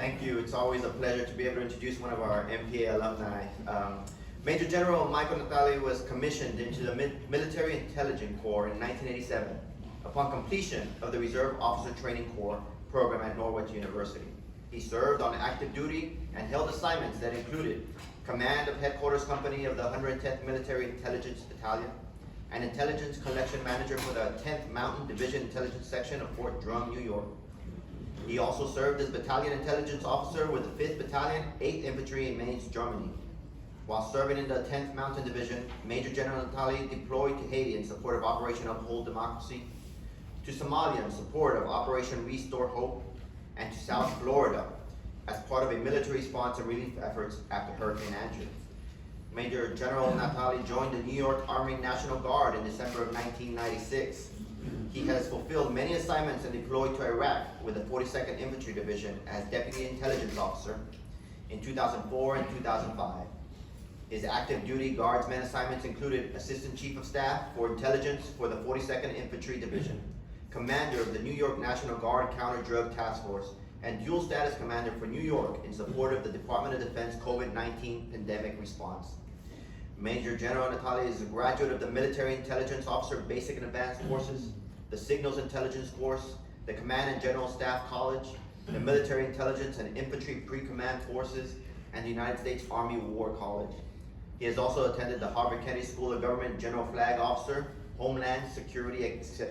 Thank you. It's always a pleasure to be able to introduce one of our MPA alumni. Major General Michel Natali was commissioned into the Military Intelligence Corps in 1987 upon completion of the Reserve Officer Training Corps program at Norwich University. He served on active duty and held assignments that included command of Headquarters Company of the 110th Military Intelligence Battalion, and Intelligence Collection Manager for the 10th Mountain Division Intelligence Section of Fort Drum, New York. He also served as Battalion Intelligence Officer with the 5th Battalion, 8th Infantry in Mainz, Germany. While serving in the 10th Mountain Division, Major General Natali deployed to Haiti in support of Operation Uphold Democracy, to Somalia in support of Operation Restore Hope, and to South Florida as part of a military response and relief efforts after Hurricane Andrew. Major General Natali joined the New York Army National Guard in December of 1996. He has fulfilled many assignments and deployed to Iraq with the 42nd Infantry Division as Deputy Intelligence Officer in 2004 and 2005. His active duty Guardsman assignments included Assistant Chief of Staff for Intelligence for the 42nd Infantry Division, Commander of the New York National Guard Counter-Drug Task Force, and Dual Status Commander for New York in support of the Department of Defense COVID-19 pandemic response. Major General Natali is a graduate of the Military Intelligence Officer Basic and Advanced Courses, the Signals Intelligence Course, the Command and General Staff College, the Military Intelligence and Infantry Pre-Command Forces, and the United States Army War College. He has also attended the Harvard Kennedy School of Government General Flag Officer, Homeland Security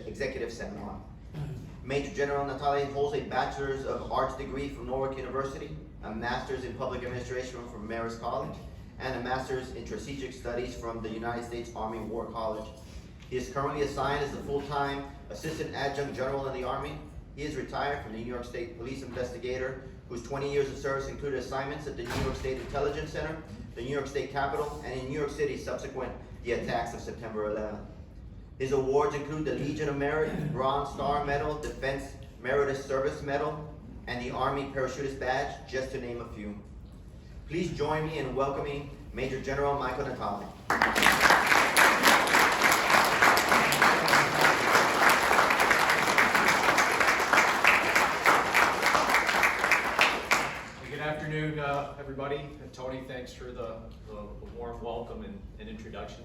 Executive Seminar. Major General Natali holds a Bachelor's of Arts degree from Norwich University, a Master's in Public Administration from Marist College, and a Master's in Strategic Studies from the United States Army War College. He is currently assigned as the full-time Assistant Adjutant General in the Army. He is retired from the New York State Police Investigator, whose 20 years of service included assignments at the New York State Intelligence Center, the New York State Capitol, and in New York City subsequent the attacks of September 11th. His awards include the Legion of Merit, Bronze Star Medal, Defense Meritorious Service Medal, and the Army Parachutist Badge, just to name a few. Please join me in welcoming Major General Michel Natali. Good afternoon, everybody. Tony, thanks for the warm welcome and introduction.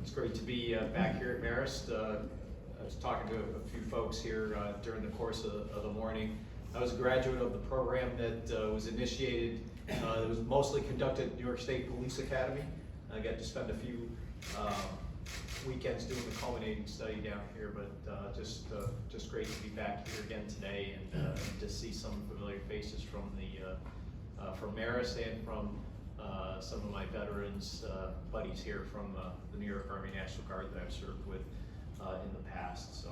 It's great to be back here at Marist. I was talking to a few folks here during the course of the morning. I was a graduate of the program that was initiated. It was mostly conducted at New York State Police Academy. I got to spend a few weekends doing the culminating study down here, but just great to be back here again today and to see some familiar faces from Marist and from some of my veterans buddies here from the New York Army National Guard that I've served with in the past. So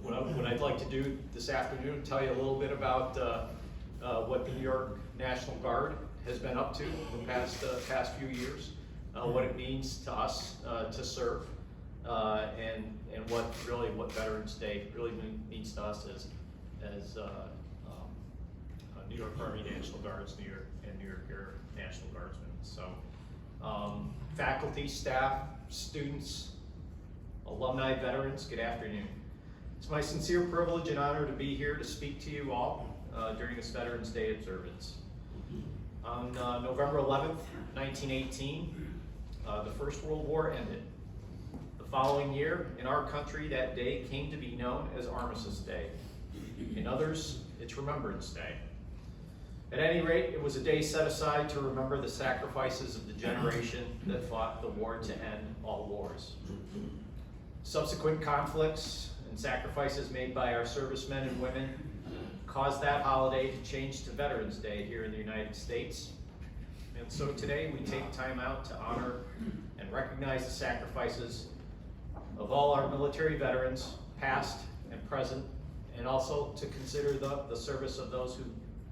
what I'd like to do this afternoon, tell you a little bit about what the New York National Guard has been up to the past few years, what it means to us to serve, and what Veterans Day really means to us as New York Army National Guards, New York Air National Guardsmen. So, faculty, staff, students, alumni, veterans, good afternoon. It's my sincere privilege and honor to be here to speak to you all during this Veterans Day observance. On November 11th, 1918, the First World War ended. The following year, in our country, that day came to be known as Armistice Day. In others, it's Remembrance Day. At any rate, it was a day set aside to remember the sacrifices of the generation that fought the war to end all wars. Subsequent conflicts and sacrifices made by our servicemen and women caused that holiday to change to Veterans Day here in the United States. And so today we take time out to honor and recognize the sacrifices of all our military veterans, past and present, and also to consider the service of those who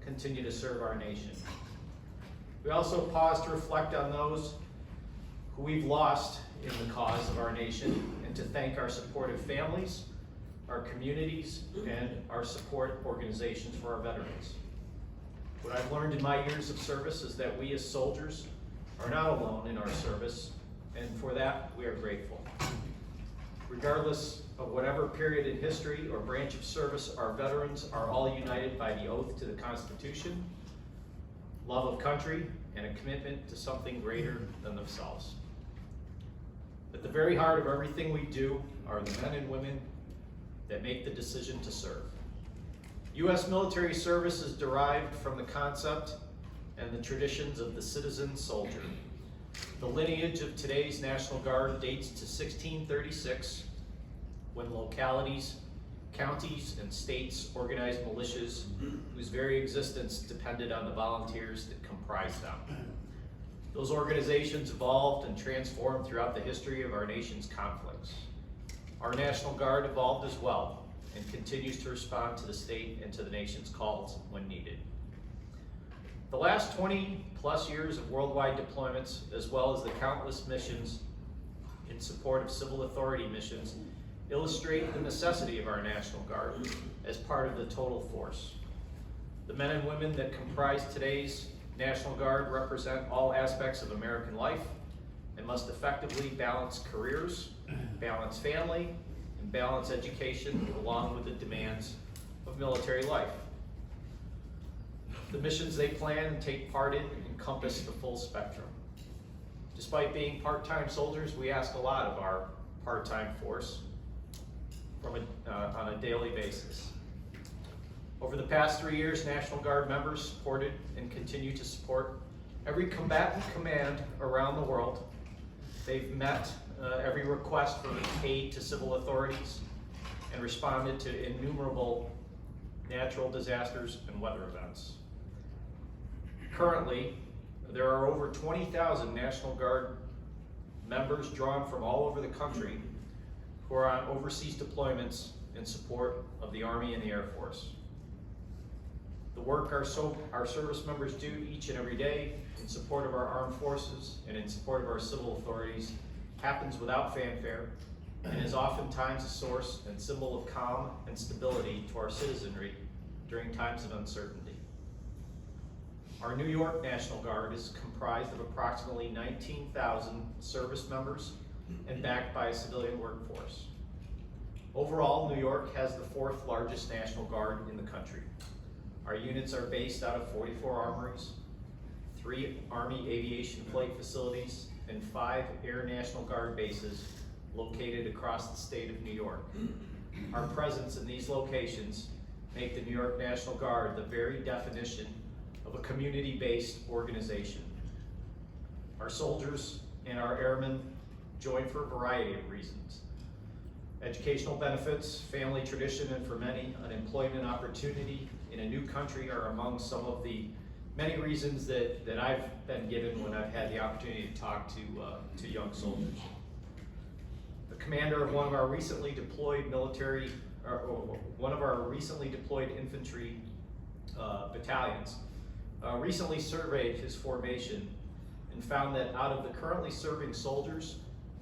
continue to serve our nation. We also pause to reflect on those who we've lost in the cause of our nation and to thank our supportive families, our communities, and our support organizations for our veterans. What I've learned in my years of service is that we as soldiers are not alone in our service, and for that we are grateful. Regardless of whatever period in history or branch of service, our veterans are all united by the oath to the Constitution, love of country, and a commitment to something greater than themselves. At the very heart of everything we do are the men and women that make the decision to serve. U.S. military service is derived from the concept and the traditions of the citizen soldier. The lineage of today's National Guard dates to 1636, when localities, counties, and states organized militias whose very existence depended on the volunteers that comprised them. Those organizations evolved and transformed throughout the history of our nation's conflicts. Our National Guard evolved as well and continues to respond to the state and to the nation's calls when needed. The last 20 plus years of worldwide deployments, as well as the countless missions in support of civil authority missions, illustrate the necessity of our National Guard as part of the total force. The men and women that comprise today's National Guard represent all aspects of American life and must effectively balance careers, balance family, and balance education along with the demands of military life. The missions they plan and take part in encompass the full spectrum. Despite being part-time soldiers, we ask a lot of our part-time force on a daily basis. Over the past 3 years, National Guard members supported and continue to support every combatant command around the world. They've met every request for aid to civil authorities and responded to innumerable natural disasters and weather events. Currently, there are over 20,000 National Guard members drawn from all over the country who are on overseas deployments in support of the Army and the Air Force. The work our service members do each and every day in support of our armed forces and in support of our civil authorities happens without fanfare and is oftentimes a source and symbol of calm and stability to our citizenry during times of uncertainty. Our New York National Guard is comprised of approximately 19,000 service members and backed by a civilian workforce. Overall, New York has the 4th largest National Guard in the country. Our units are based out of 44 armories, 3 Army Aviation Flight facilities, and 5 Air National Guard bases located across the state of New York. Our presence in these locations make the New York National Guard the very definition of a community-based organization. Our soldiers and our airmen join for a variety of reasons. Educational benefits, family tradition, and for many, an employment opportunity in a new country are among some of the many reasons that I've been given when I've had the opportunity to talk to young soldiers. The commander of one of our recently deployed infantry battalions recently surveyed his formation and found that out of the currently serving soldiers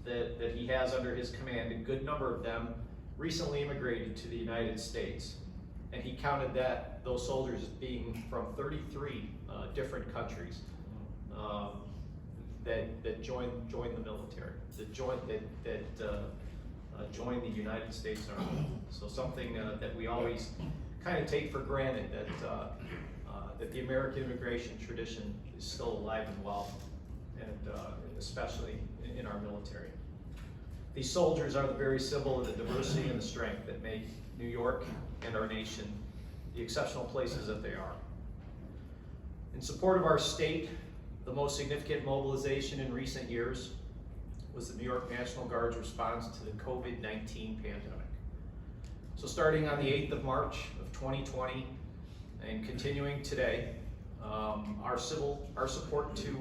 that he has under his command, a good number of them recently immigrated to the United States. And he counted those soldiers as being from 33 different countries that joined the military, that joined the United States Army. So something that we always kind of take for granted, that the American immigration tradition is still alive and well, and especially in our military. These soldiers are the very symbol of the diversity and the strength that make New York and our nation the exceptional places that they are. In support of our state, the most significant mobilization in recent years was the New York National Guard's response to the COVID-19 pandemic. So starting on the 8th of March of 2020 and continuing today, our support to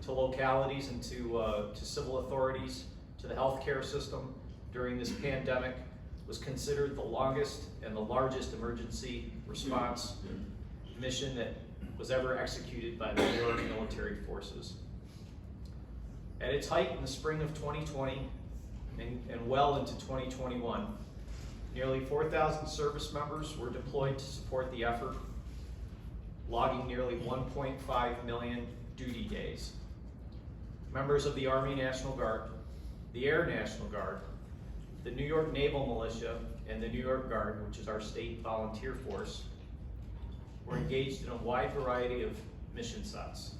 localities and to civil authorities, to the healthcare system during this pandemic was considered the longest and the largest emergency response mission that was ever executed by the New York military forces. At its height in the spring of 2020 and well into 2021, nearly 4,000 service members were deployed to support the effort, logging nearly 1.5 million duty days. Members of the Army National Guard, the Air National Guard, The New York Naval Militia and the New York Guard, which is our state volunteer force, were engaged in a wide variety of mission sets.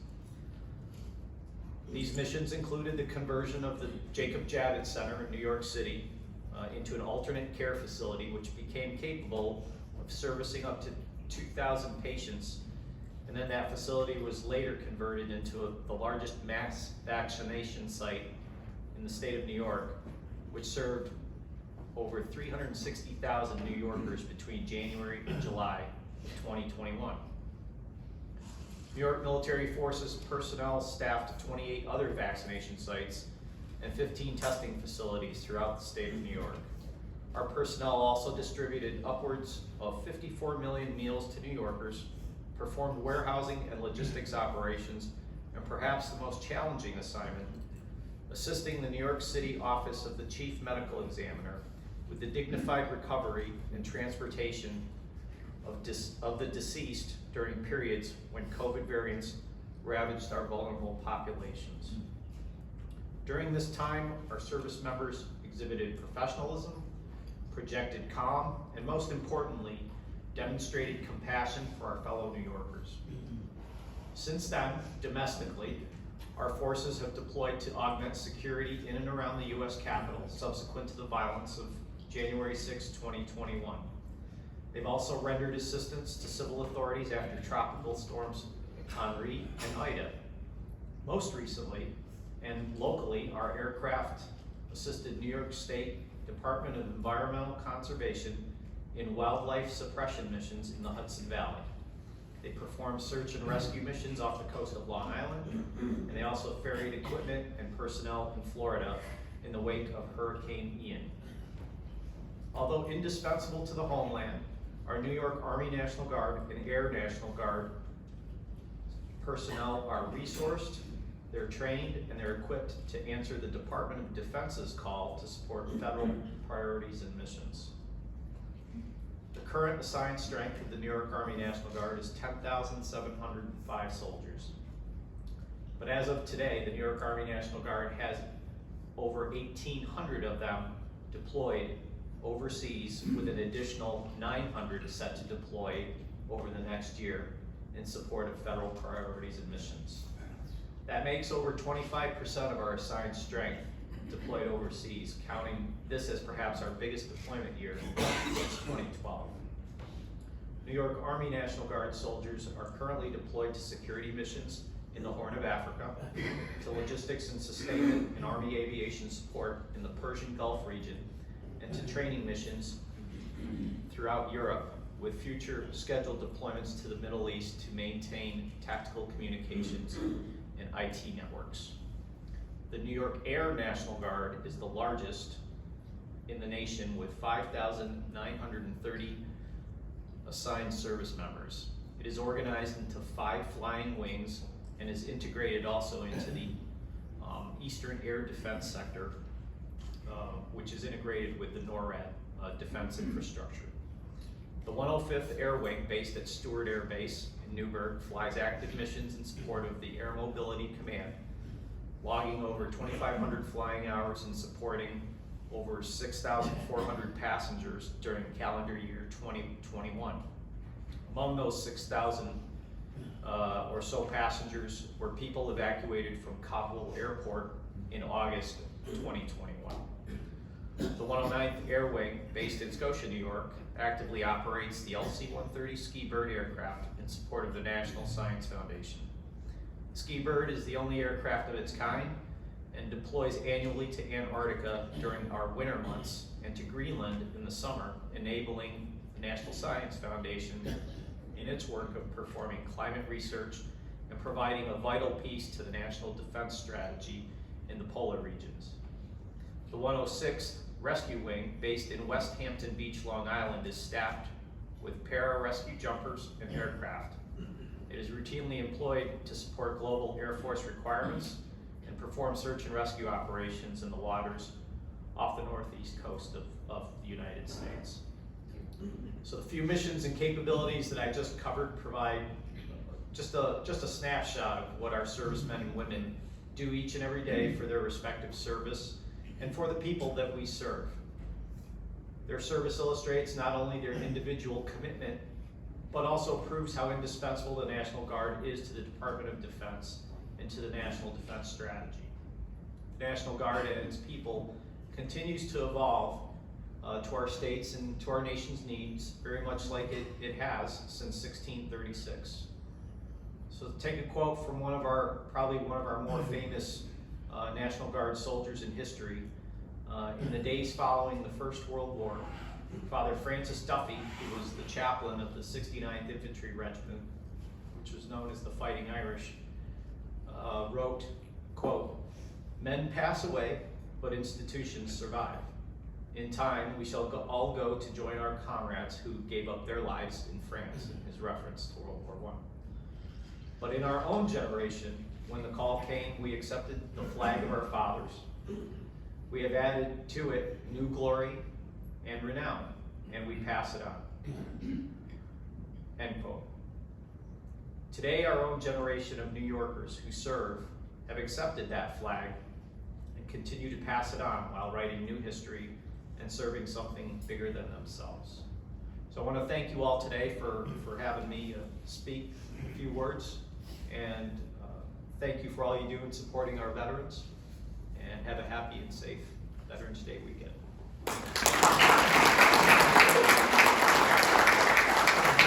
These missions included the conversion of the Jacob Javits Center in New York City into an alternate care facility, which became capable of servicing up to 2,000 patients. And then that facility was later converted into the largest mass vaccination site in the state of New York, which served over 360,000 New Yorkers between January and July of 2021. New York Military Forces personnel staffed 28 other vaccination sites and 15 testing facilities throughout the state of New York. Our personnel also distributed upwards of 54 million meals to New Yorkers, performed warehousing and logistics operations, and perhaps the most challenging assignment, assisting the New York City Office of the Chief Medical Examiner with the dignified recovery and transportation of the deceased during periods when COVID variants ravaged our vulnerable populations. During this time, our service members exhibited professionalism, projected calm, and most importantly, demonstrated compassion for our fellow New Yorkers. Since then, domestically, our forces have deployed to augment security in and around the U.S. Capitol subsequent to the violence of January 6, 2021. They've also rendered assistance to civil authorities after tropical storms Henri and Ida. Most recently, and locally, our aircraft assisted New York State Department of Environmental Conservation in wildlife suppression missions in the Hudson Valley. They performed search and rescue missions off the coast of Long Island, and they also ferried equipment and personnel in Florida in the wake of Hurricane Ian. Although indispensable to the homeland, our New York Army National Guard and Air National Guard personnel are resourced, they're trained, and they're equipped to answer the Department of Defense's call to support federal priorities and missions. The current assigned strength of the New York Army National Guard is 10,705 soldiers. But as of today, the New York Army National Guard has over 1,800 of them deployed overseas, with an additional 900 set to deploy over the next year in support of federal priorities and missions. That makes over 25% of our assigned strength deployed overseas, counting this as perhaps our biggest deployment year since 2012. New York Army National Guard soldiers are currently deployed to security missions in the Horn of Africa, to logistics and sustainment and Army aviation support in the Persian Gulf region, and to training missions throughout Europe, with future scheduled deployments to the Middle East to maintain tactical communications and IT networks. The New York Air National Guard is the largest in the nation, with 5,930 assigned service members. It is organized into 5 flying wings and is integrated also into the Eastern Air Defense Sector, which is integrated with the NORAD defense infrastructure. The 105th Air Wing, based at Stewart Air Base in Newburgh, flies active missions in support of the Air Mobility Command, logging over 2,500 flying hours and supporting over 6,400 passengers during calendar year 2021. Among those 6,000 or so passengers were people evacuated from Kabul Airport in August 2021. The 109th Air Wing, based in Scotia, New York, actively operates the LC-130 Ski Bird aircraft in support of the National Science Foundation. The Ski Bird is the only aircraft of its kind and deploys annually to Antarctica during our winter months and to Greenland in the summer, enabling the National Science Foundation in its work of performing climate research and providing a vital piece to the national defense strategy in the polar regions. The 106th Rescue Wing, based in West Hampton Beach, Long Island, is staffed with para-rescue jumpers and aircraft. It is routinely employed to support global Air Force requirements and perform search and rescue operations in the waters off the northeast coast of the United States. So the few missions and capabilities that I just covered provide just a snapshot of what our servicemen and women do each and every day for their respective service and for the people that we serve. Their service illustrates not only their individual commitment, but also proves how indispensable the National Guard is to the Department of Defense and to the National Defense Strategy. The National Guard and its people continues to evolve to our states and to our nation's needs, very much like it has since 1636. So to take a quote from probably one of our more famous National Guard soldiers in history, in the days following the First World War, Father Francis Duffy, who was the chaplain of the 69th Infantry Regiment, which was known as the Fighting Irish, wrote, quote, "Men pass away, but institutions survive. In time, we shall all go to join our comrades who gave up their lives in France," in his reference to World War I. But in our own generation, when the call came, we accepted the flag of our fathers. We have added to it new glory and renown, and we pass it on. End quote. Today, our own generation of New Yorkers who serve have accepted that flag and continue to pass it on while writing new history and serving something bigger than themselves. So I want to thank you all today for having me speak a few words, and thank you for all you do in supporting our veterans, and have a happy and safe Veterans Day weekend.